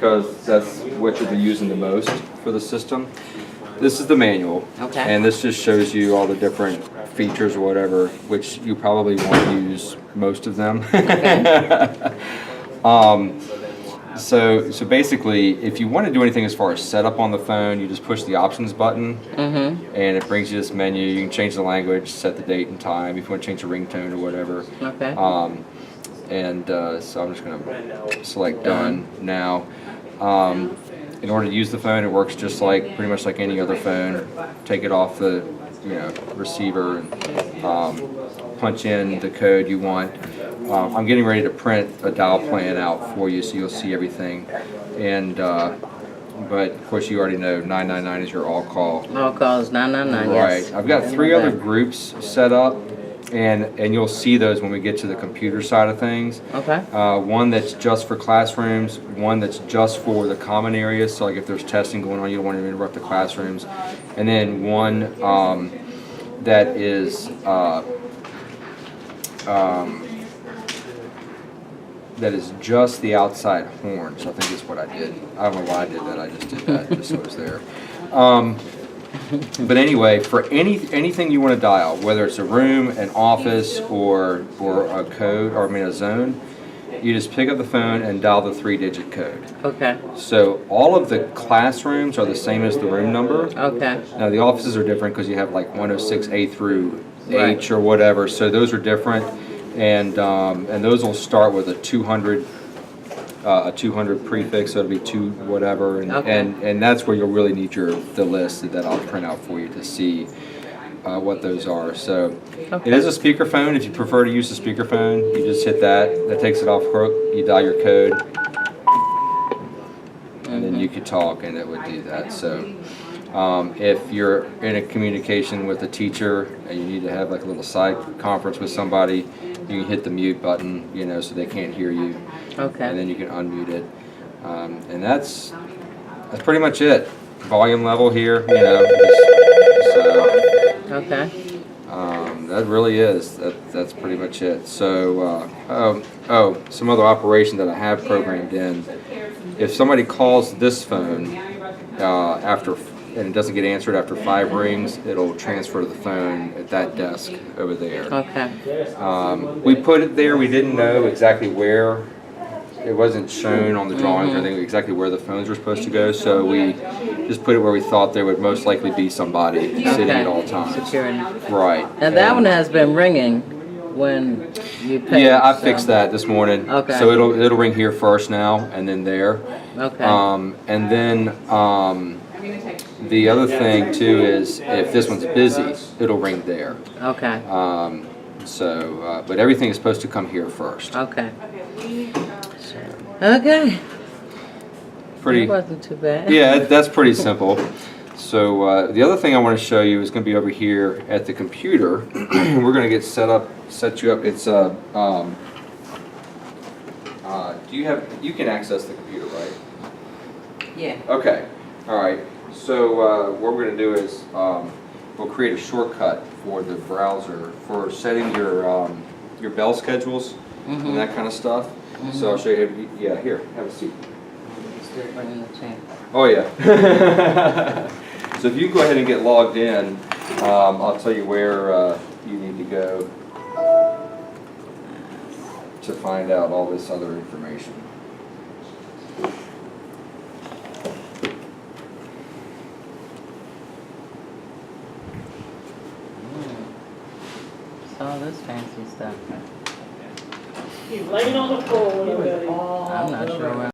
because that's what you'll be using the most for the system. This is the manual, Okay. and this just shows you all the different features or whatever, which you probably won't use most of them. So basically, if you want to do anything as far as setup on the phone, you just push the options button, and it brings you this menu. You can change the language, set the date and time, if you want to change the ringtone or whatever. Okay. So I'm just going to select done now. In order to use the phone, it works just like pretty much like any other phone. Take it off the receiver and punch in the code you want. I'm getting ready to print a dial plan out for you, so you'll see everything. And but of course, you already know 999 is your all call. All calls 999. Right. Yes. I've got 3 other groups set up, and you'll see those when we get to the computer side of things. Okay. One that's just for classrooms, one that's just for the common areas, so like if there's testing going on, you don't want to interrupt the classrooms, and then one that is just the outside horn. So I think that's what I did. I don't know why I did that. I just did that just so it was there. But anyway, for anything you want to dial, whether it's a room, an office, or a code, or a zone, you just pick up the phone and dial the 3-digit code. Okay. So all of the classrooms are the same as the room number. Okay. Now the offices are different because you have like 106A through H Right. or whatever. So those are different, and those will start with a 200. A 200 prefix, so it'll be 2 whatever, and, Okay. and that's where you'll really need the list that I'll print out for you to see what those are. So Okay. it is a speakerphone. If you prefer to use the speakerphone, you just hit that. That takes it off hook. You dial your code, and then you could talk, and it would do that. So if you're in a communication with a teacher and you need to have like a little side conference with somebody, you can hit the mute button, so they can't hear you. Okay. And then you can unmute it, and that's pretty much it. Volume level here, so Okay. that really is that's pretty much it. So some other operation that I have programmed in. If somebody calls this phone and it doesn't get answered after 5 rings, it'll transfer to the phone at that desk over there. Okay. We put it there. We didn't know exactly where. It wasn't shown on the drawings or anything exactly where the phones were supposed to go, so we just put it where we thought there would most likely be somebody sitting at all times. Security. Right. And that one has been ringing when you pay. Yeah, I fixed that this morning. Okay. So it'll ring here first now, and then there. Okay. And then the other thing too is if this one's busy, it'll ring there. Okay. But everything is supposed to come here first. Okay. Okay. Pretty. It wasn't too bad. Yeah, that's pretty simple. So the other thing I want to show you is going to be over here at the computer. We're going to get set you up. It's you can access the computer, right? Yeah. Okay. All right. So what we're going to do is we'll create a shortcut for the browser for setting your bell schedules and that kind of stuff. So I'll show you. Yeah, here, have a seat. Still bringing the chain. Oh yeah. So if you go ahead and get logged in, I'll tell you where you need to go to find out all this other information. All this fancy stuff. He's laying on the floor. I'm not sure.